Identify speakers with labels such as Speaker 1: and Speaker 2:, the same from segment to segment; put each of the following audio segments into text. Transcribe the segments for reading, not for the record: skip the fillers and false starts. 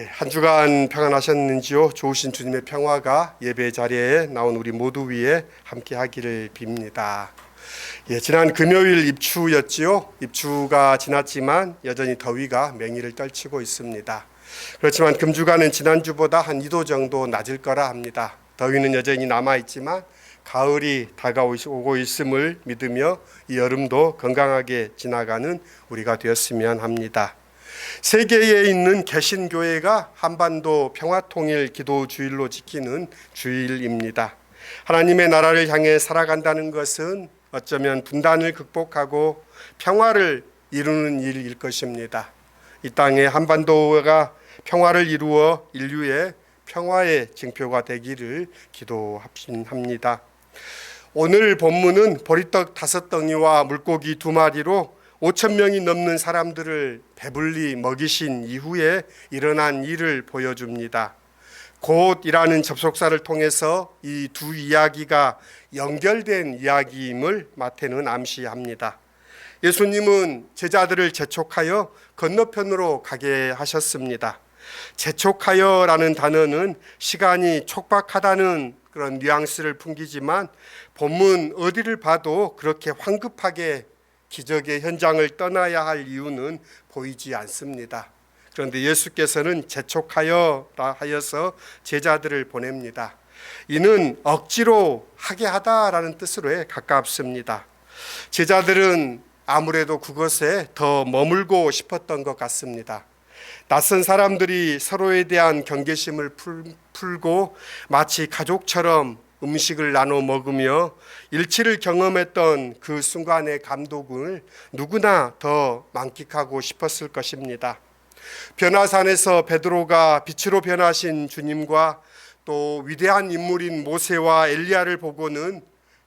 Speaker 1: 한 주간 평안하셨는지요? 좋으신 주님의 평화가 예배 자리에 나온 우리 모두 위에 함께 하기를 빕니다. 지난 금요일 입추였지요. 입추가 지났지만 여전히 더위가 맹위를 떨치고 있습니다. 그렇지만 금주간은 지난주보다 한 2도 정도 낮을 거라 합니다. 더위는 여전히 남아있지만 가을이 다가오고 있음을 믿으며 이 여름도 건강하게 지나가는 우리가 되었으면 합니다. 세계에 있는 개신교회가 한반도 평화통일 기도주일로 지키는 주일입니다. 하나님의 나라를 향해 살아간다는 것은 어쩌면 분단을 극복하고 평화를 이루는 일일 것입니다. 이 땅에 한반도가 평화를 이루어 인류의 평화의 징표가 되기를 기도합니다. 오늘 본문은 보리떡 5덩이와 물고기 2마리로 5,000명이 넘는 사람들을 배불리 먹이신 이후에 일어난 일을 보여줍니다. 곧이라는 접속사를 통해서 이 두 이야기가 연결된 이야기임을 마태는 암시합니다. 예수님은 제자들을 재촉하여 건너편으로 가게 하셨습니다. 재촉하여라는 단어는 시간이 촉박하다는 그런 뉘앙스를 풍기지만 본문 어디를 봐도 그렇게 황급하게 기적의 현장을 떠나야 할 이유는 보이지 않습니다. 그런데 예수께서는 재촉하여라 하여서 제자들을 보냅니다. 이는 억지로 하게 하다라는 뜻으로 가깝습니다. 제자들은 아무래도 그것에 더 머물고 싶었던 것 같습니다. 낯선 사람들이 서로에 대한 경계심을 풀고 마치 가족처럼 음식을 나눠 먹으며 일치를 경험했던 그 순간의 감동을 누구나 더 만끽하고 싶었을 것입니다. 변화산에서 베드로가 빛으로 변하신 주님과 또 위대한 인물인 모세와 엘리야를 보고는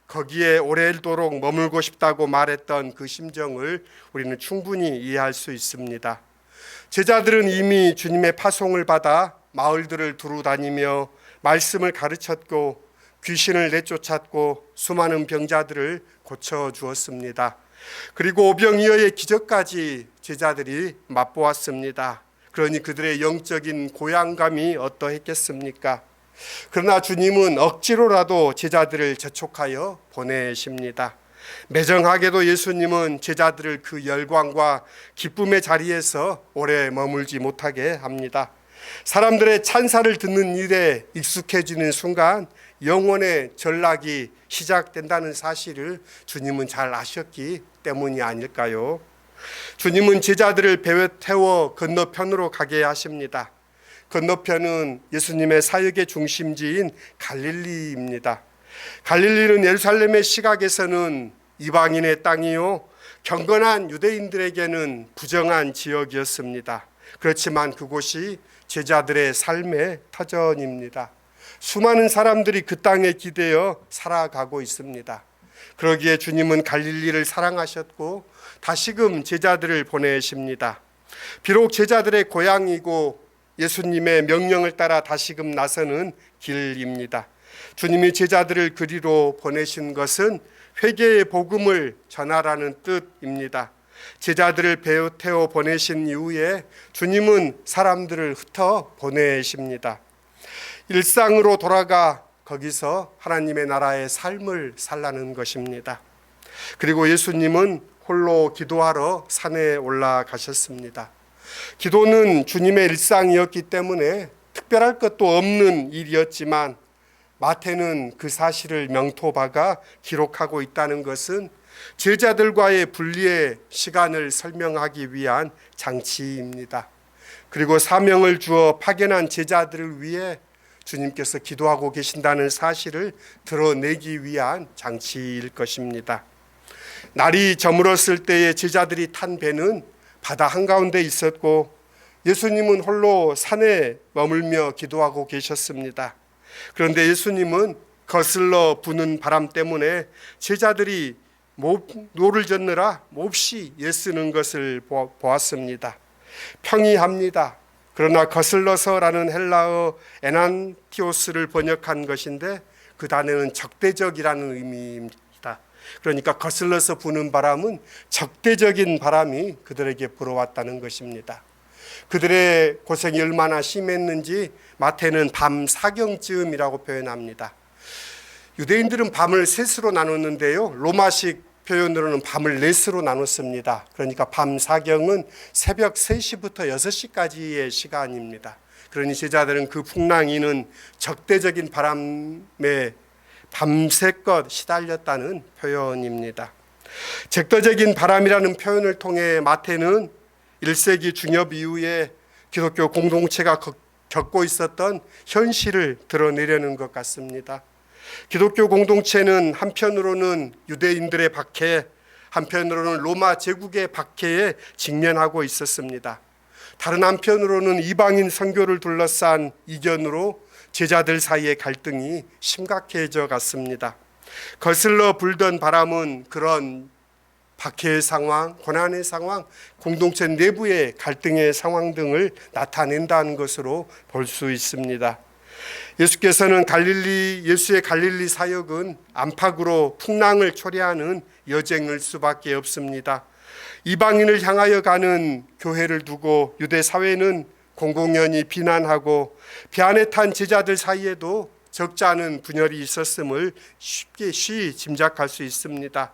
Speaker 1: 거기에 오래도록 머물고 싶다고 말했던 그 심정을 우리는 충분히 이해할 수 있습니다. 제자들은 이미 주님의 파송을 받아 마을들을 두루 다니며 말씀을 가르쳤고 귀신을 내쫓았고 수많은 병자들을 고쳐주었습니다. 그리고 오병이어의 기적까지 제자들이 맛보았습니다. 그러니 그들의 영적인 고향감이 어떠했겠습니까? 그러나 주님은 억지로라도 제자들을 재촉하여 보내십니다. 매정하게도 예수님은 제자들을 그 열광과 기쁨의 자리에서 오래 머물지 못하게 합니다. 사람들의 찬사를 듣는 일에 익숙해지는 순간 영혼의 전락이 시작된다는 사실을 주님은 잘 아셨기 때문이 아닐까요? 주님은 제자들을 배에 태워 건너편으로 가게 하십니다. 건너편은 예수님의 사역의 중심지인 갈릴리입니다. 갈릴리는 예루살렘의 시각에서는 이방인의 땅이요 경건한 유대인들에게는 부정한 지역이었습니다. 그렇지만 그곳이 제자들의 삶의 터전입니다. 수많은 사람들이 그 땅에 기대어 살아가고 있습니다. 그러기에 주님은 갈릴리를 사랑하셨고 다시금 제자들을 보내십니다. 비록 제자들의 고향이고 예수님의 명령을 따라 다시금 나서는 길입니다. 주님이 제자들을 그리로 보내신 것은 회개의 복음을 전하라는 뜻입니다. 제자들을 배에 태워 보내신 이후에 주님은 사람들을 흩어 보내십니다. 일상으로 돌아가 거기서 하나님의 나라의 삶을 살라는 것입니다. 그리고 예수님은 홀로 기도하러 산에 올라가셨습니다. 기도는 주님의 일상이었기 때문에 특별할 것도 없는 일이었지만 마태는 그 사실을 명토박아 기록하고 있다는 것은 제자들과의 분리의 시간을 설명하기 위한 장치입니다. 그리고 사명을 주어 파견한 제자들을 위해 주님께서 기도하고 계신다는 사실을 드러내기 위한 장치일 것입니다. 날이 저물었을 때에 제자들이 탄 배는 바다 한가운데 있었고 예수님은 홀로 산에 머물며 기도하고 계셨습니다. 그런데 예수님은 거슬러 부는 바람 때문에 제자들이 노를 젓느라 몹시 애쓰는 것을 보았습니다. 평이합니다. 그러나 거슬러서라는 헬라어 에난티오스를 번역한 것인데 그 단어는 적대적이라는 의미입니다. 그러니까 거슬러서 부는 바람은 적대적인 바람이 그들에게 불어왔다는 것입니다. 그들의 고생이 얼마나 심했는지 마태는 밤 사경쯤이라고 표현합니다. 유대인들은 밤을 셋으로 나눴는데요, 로마식 표현으로는 밤을 넷으로 나눴습니다. 그러니까 밤 사경은 새벽 3시부터 6시까지의 시간입니다. 그러니 제자들은 그 풍랑이는 적대적인 바람에 밤새껏 시달렸다는 표현입니다. 적대적인 바람이라는 표현을 통해 마태는 1세기 중엽 이후에 기독교 공동체가 겪고 있었던 현실을 드러내려는 것 같습니다. 기독교 공동체는 한편으로는 유대인들의 박해, 한편으로는 로마 제국의 박해에 직면하고 있었습니다. 다른 한편으로는 이방인 선교를 둘러싼 이견으로 제자들 사이의 갈등이 심각해져 갔습니다. 거슬러 불던 바람은 그런 박해의 상황, 고난의 상황, 공동체 내부의 갈등의 상황 등을 나타낸다는 것으로 볼 수 있습니다. 예수께서는 예수의 갈릴리 사역은 안팎으로 풍랑을 초래하는 여정일 수밖에 없습니다. 이방인을 향하여 가는 교회를 두고 유대 사회는 공공연히 비난하고 비안에 탄 제자들 사이에도 적지 않은 분열이 있었음을 쉽이 짐작할 수 있습니다.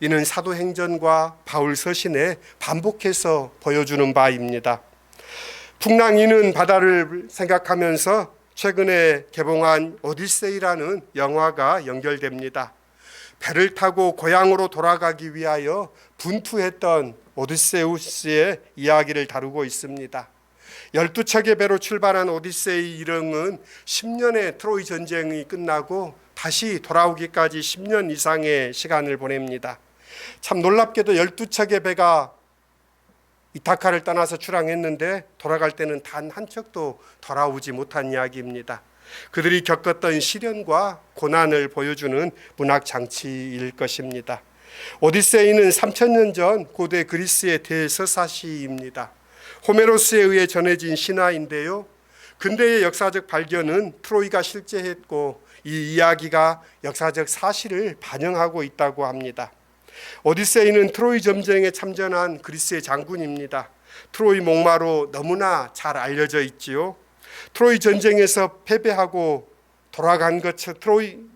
Speaker 1: 이는 사도행전과 바울 서신에 반복해서 보여주는 바입니다. 풍랑이는 바다를 생각하면서 최근에 개봉한 오디세이라는 영화가 연결됩니다. 배를 타고 고향으로 돌아가기 위하여 분투했던 오디세우스의 이야기를 다루고 있습니다. 12척의 배로 출발한 오디세이 일행은 10년의 트로이 전쟁이 끝나고 다시 돌아오기까지 10년 이상의 시간을 보냅니다. 참 놀랍게도 12척의 배가 이타카를 떠나서 출항했는데 돌아갈 때는 단 한 척도 돌아오지 못한 이야기입니다. 그들이 겪었던 시련과 고난을 보여주는 문학 장치일 것입니다. 오디세이는 3000년 전 고대 그리스의 대서사시입니다. 호메로스에 의해 전해진 신화인데요, 근대의 역사적 발견은 트로이가 실제했고 이 이야기가 역사적 사실을 반영하고 있다고 합니다. 오디세이는 트로이 전쟁에 참전한 그리스의 장군입니다. 트로이 목마로 너무나 잘 알려져 있지요. 트로이 전쟁에서 패배하고 돌아간 것처럼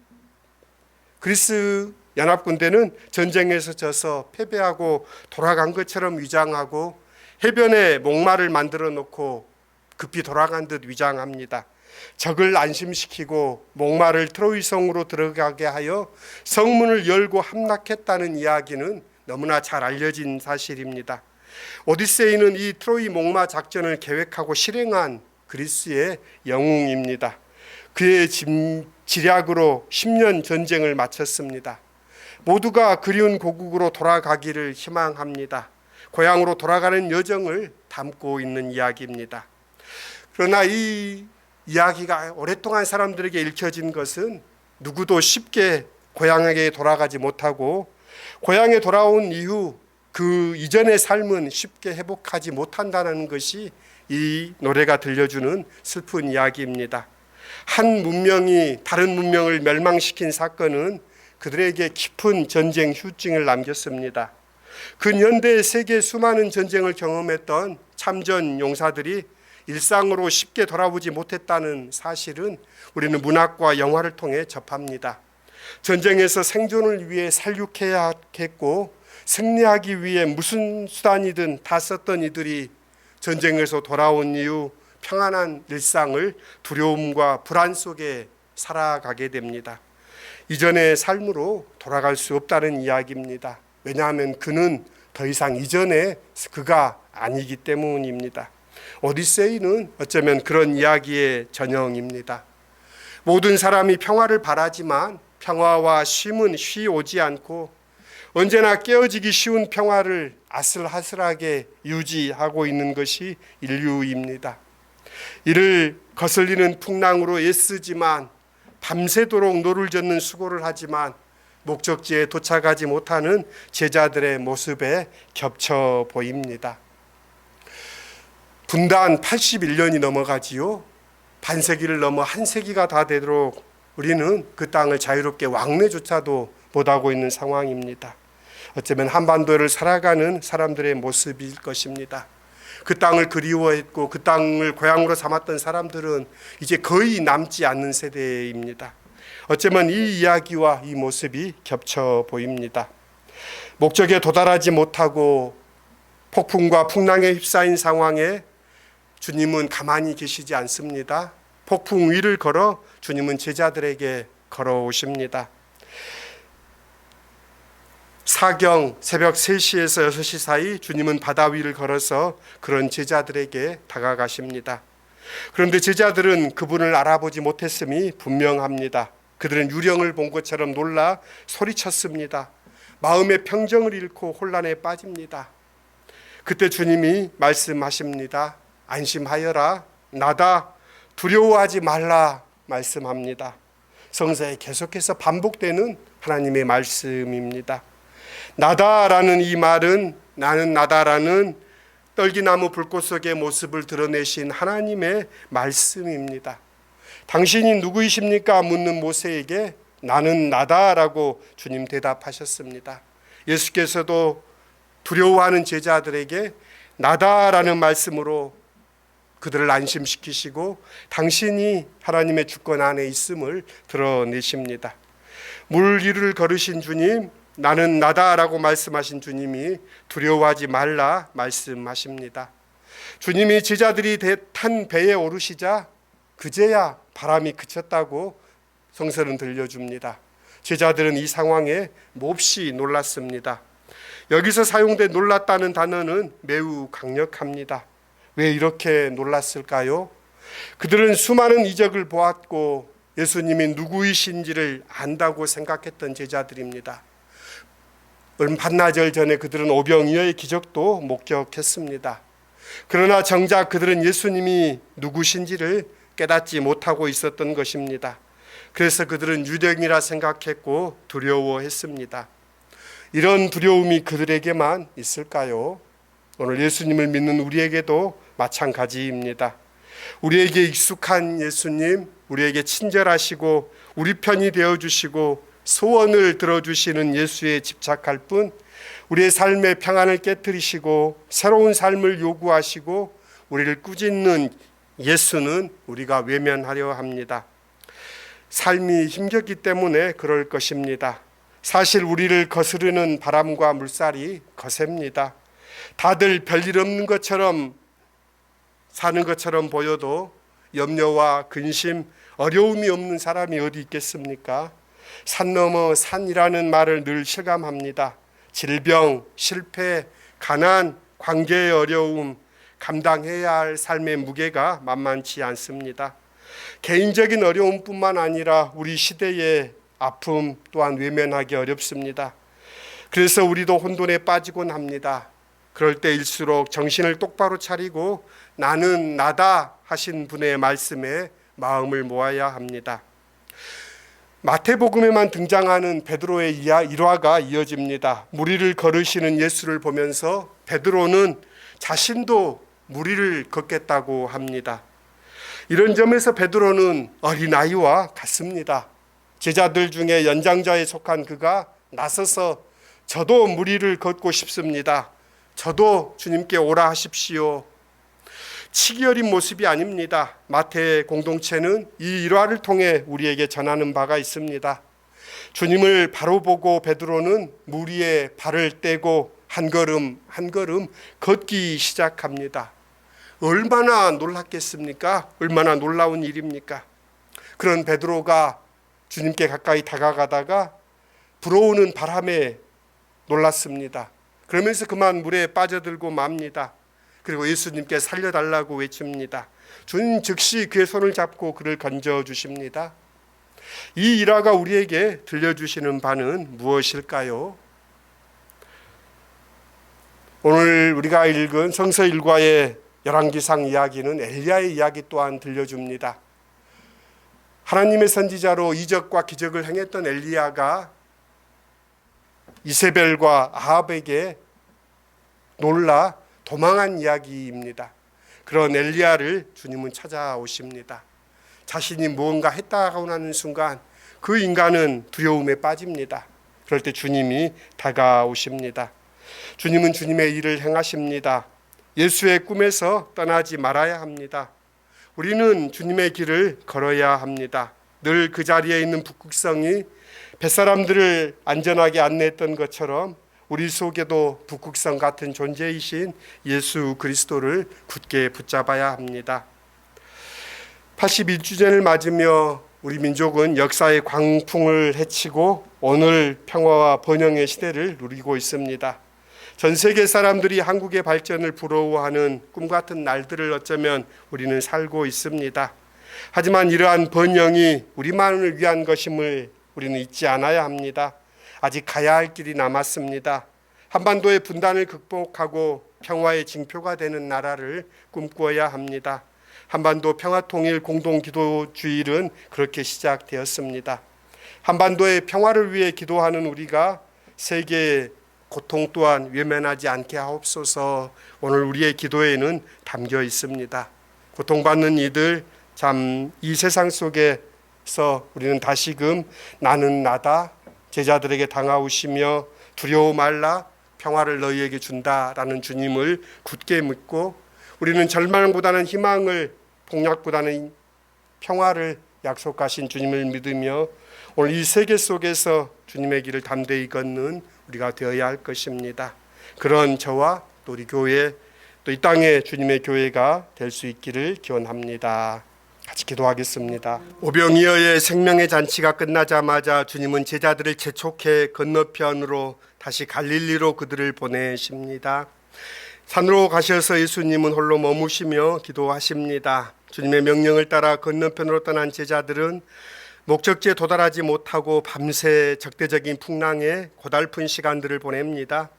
Speaker 1: 그리스 연합군대는 전쟁에서 져서 패배하고 돌아간 것처럼 위장하고 해변에 목마를 만들어 놓고 급히 돌아간 듯 위장합니다. 적을 안심시키고 목마를 트로이 성으로 들어가게 하여 성문을 열고 함락했다는 이야기는 너무나 잘 알려진 사실입니다. 오디세이는 이 트로이 목마 작전을 계획하고 실행한 그리스의 영웅입니다. 그의 지략으로 10년 전쟁을 마쳤습니다. 모두가 그리운 고국으로 돌아가기를 희망합니다. 고향으로 돌아가는 여정을 담고 있는 이야기입니다. 그러나 이 이야기가 오랫동안 사람들에게 읽혀진 것은 누구도 쉽게 고향에 돌아가지 못하고 고향에 돌아온 이후 그 이전의 삶은 쉽게 회복하지 못한다는 것이 이 노래가 들려주는 슬픈 이야기입니다. 한 문명이 다른 문명을 멸망시킨 사건은 그들에게 깊은 전쟁 후증을 남겼습니다. 근현대 세계 수많은 전쟁을 경험했던 참전 용사들이 일상으로 쉽게 돌아오지 못했다는 사실은 우리는 문학과 영화를 통해 접합니다. 전쟁에서 생존을 위해 살육해야 했고 승리하기 위해 무슨 수단이든 다 썼던 이들이 전쟁에서 돌아온 이후 평안한 일상을 두려움과 불안 속에 살아가게 됩니다. 이전의 삶으로 돌아갈 수 없다는 이야기입니다. 왜냐하면 그는 더 이상 이전의 그가 아니기 때문입니다. 오디세이는 어쩌면 그런 이야기의 전형입니다. 모든 사람이 평화를 바라지만 평화와 쉼은 쉬오지 않고 언제나 깨어지기 쉬운 평화를 아슬아슬하게 유지하고 있는 것이 인류입니다. 이를 거슬리는 풍랑으로 애쓰지만 밤새도록 노를 젓는 수고를 하지만 목적지에 도착하지 못하는 제자들의 모습에 겹쳐 보입니다. 분단 81년이 넘어가지요. 반세기를 넘어 한 세기가 다 되도록 우리는 그 땅을 자유롭게 왕래조차도 못하고 있는 상황입니다. 어쩌면 한반도를 살아가는 사람들의 모습일 것입니다. 그 땅을 그리워했고 그 땅을 고향으로 삼았던 사람들은 이제 거의 남지 않는 세대입니다. 어쩌면 이 이야기와 이 모습이 겹쳐 보입니다. 목적에 도달하지 못하고 폭풍과 풍랑에 휩싸인 상황에 주님은 가만히 계시지 않습니다. 폭풍 위를 걸어 주님은 제자들에게 걸어오십니다. 사경 새벽 3시에서 6시 사이 주님은 바다 위를 걸어서 그런 제자들에게 다가가십니다. 그런데 제자들은 그분을 알아보지 못했음이 분명합니다. 그들은 유령을 본 것처럼 놀라 소리쳤습니다. 마음의 평정을 잃고 혼란에 빠집니다. 그때 주님이 말씀하십니다. 안심하여라, 나다, 두려워하지 말라 말씀합니다. 성서에 계속해서 반복되는 하나님의 말씀입니다. 나다라는 이 말은 나는 나다라는 떨기나무 불꽃 속의 모습을 드러내신 하나님의 말씀입니다. 당신이 누구이십니까? 묻는 모세에게 나는 나다라고 주님 대답하셨습니다. 예수께서도 두려워하는 제자들에게 나다라는 말씀으로 그들을 안심시키시고 당신이 하나님의 주권 안에 있음을 드러내십니다. 물 위를 걸으신 주님, 나는 나다라고 말씀하신 주님이 두려워하지 말라 말씀하십니다. 주님이 제자들이 탄 배에 오르시자 그제야 바람이 그쳤다고 성서는 들려줍니다. 제자들은 이 상황에 몹시 놀랐습니다. 여기서 사용된 놀랐다는 단어는 매우 강력합니다. 왜 이렇게 놀랐을까요? 그들은 수많은 이적을 보았고 예수님이 누구이신지를 안다고 생각했던 제자들입니다. 반나절 전에 그들은 오병이어의 기적도 목격했습니다. 그러나 정작 그들은 예수님이 누구신지를 깨닫지 못하고 있었던 것입니다. 그래서 그들은 유령이라 생각했고 두려워했습니다. 이런 두려움이 그들에게만 있을까요? 오늘 예수님을 믿는 우리에게도 마찬가지입니다. 우리에게 익숙한 예수님, 우리에게 친절하시고 우리 편이 되어주시고 소원을 들어주시는 예수에 집착할 뿐 우리의 삶의 평안을 깨뜨리시고 새로운 삶을 요구하시고 우리를 꾸짖는 예수는 우리가 외면하려 합니다. 삶이 힘겹기 때문에 그럴 것입니다. 사실 우리를 거스르는 바람과 물살이 거셉니다. 다들 별일 없는 것처럼 사는 것처럼 보여도 염려와 근심, 어려움이 없는 사람이 어디 있겠습니까? 산 넘어 산이라는 말을 늘 실감합니다. 질병, 실패, 가난, 관계의 어려움, 감당해야 할 삶의 무게가 만만치 않습니다. 개인적인 어려움뿐만 아니라 우리 시대의 아픔 또한 외면하기 어렵습니다. 그래서 우리도 혼돈에 빠지곤 합니다. 그럴 때일수록 정신을 똑바로 차리고 나는 나다 하신 분의 말씀에 마음을 모아야 합니다. 마태복음에만 등장하는 베드로의 일화가 이어집니다. 무리를 걸으시는 예수를 보면서 베드로는 자신도 무리를 걷겠다고 합니다. 이런 점에서 베드로는 어린아이와 같습니다. 제자들 중에 연장자에 속한 그가 나서서 저도 무리를 걷고 싶습니다. 저도 주님께 오라 하십시오. 치기 어린 모습이 아닙니다. 마태 공동체는 이 일화를 통해 우리에게 전하는 바가 있습니다. 주님을 바로 보고 베드로는 무리에 발을 떼고 한 걸음 한 걸음 걷기 시작합니다. 얼마나 놀랐겠습니까? 얼마나 놀라운 일입니까? 그런 베드로가 주님께 가까이 다가가다가 불어오는 바람에 놀랐습니다. 그러면서 그만 물에 빠져들고 맙니다. 그리고 예수님께 살려달라고 외칩니다. 주님 즉시 그의 손을 잡고 그를 건져주십니다. 이 일화가 우리에게 들려주시는 바는 무엇일까요? 오늘 우리가 읽은 성서 일과의 열왕기상 이야기는 엘리야의 이야기 또한 들려줍니다. 하나님의 선지자로 이적과 기적을 행했던 엘리야가 이세벨과 아합에게 놀라 도망한 이야기입니다. 그런 엘리야를 주님은 찾아오십니다. 자신이 무언가 했다고 하는 순간 그 인간은 두려움에 빠집니다. 그럴 때 주님이 다가오십니다. 주님은 주님의 일을 행하십니다. 예수의 꿈에서 떠나지 말아야 합니다. 우리는 주님의 길을 걸어야 합니다. 늘 그 자리에 있는 북극성이 뱃사람들을 안전하게 안내했던 것처럼 우리 속에도 북극성 같은 존재이신 예수 그리스도를 굳게 붙잡아야 합니다. 81주년을 맞으며 우리 민족은 역사의 광풍을 헤치고 오늘 평화와 번영의 시대를 누리고 있습니다. 전 세계 사람들이 한국의 발전을 부러워하는 꿈같은 날들을 어쩌면 우리는 살고 있습니다. 하지만 이러한 번영이 우리만을 위한 것임을 우리는 잊지 않아야 합니다. 아직 가야 할 길이 남았습니다. 한반도의 분단을 극복하고 평화의 징표가 되는 나라를 꿈꿔야 합니다. 한반도 평화통일 공동기도주일은 그렇게 시작되었습니다. 한반도의 평화를 위해 기도하는 우리가 세계의 고통 또한 외면하지 않게 하옵소서. 오늘 우리의 기도에는 담겨 있습니다. 고통받는 이들, 참 이 세상 속에서 우리는 다시금 나는 나다, 제자들에게 다가오시며 두려워 말라, 평화를 너희에게 준다라는 주님을 굳게 믿고 우리는 절망보다는 희망을, 폭력보다는 평화를 약속하신 주님을 믿으며 오늘 이 세계 속에서 주님의 길을 담대히 걷는 우리가 되어야 할 것입니다. 그런 저와 또 우리 교회, 또 이 땅에 주님의 교회가 될 수 있기를 기원합니다. 같이 기도하겠습니다. 오병이어의 생명의 잔치가 끝나자마자 주님은 제자들을 재촉해 건너편으로 다시 갈릴리로 그들을 보내십니다. 산으로 가셔서 예수님은 홀로 머무시며 기도하십니다. 주님의 명령을 따라 건너편으로 떠난 제자들은 목적지에 도달하지 못하고 밤새 적대적인 풍랑에 고달픈 시간들을 보냅니다.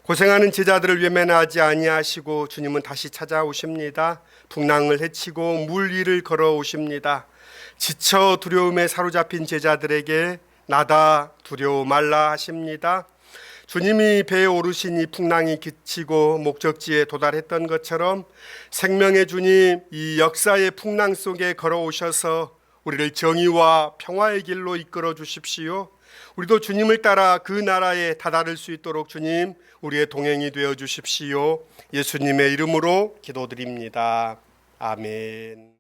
Speaker 1: 고생하는 제자들을 외면하지 아니하시고 주님은 다시 찾아오십니다. 풍랑을 헤치고 물 위를 걸어오십니다. 지쳐 두려움에 사로잡힌 제자들에게 나다 두려워 말라 하십니다. 주님이 배에 오르시니 풍랑이 그치고 목적지에 도달했던 것처럼 생명의 주님 이 역사의 풍랑 속에 걸어오셔서 우리를 정의와 평화의 길로 이끌어 주십시오. 우리도 주님을 따라 그 나라에 다다를 수 있도록 주님 우리의 동행이 되어 주십시오. 예수님의 이름으로 기도드립니다. 아멘.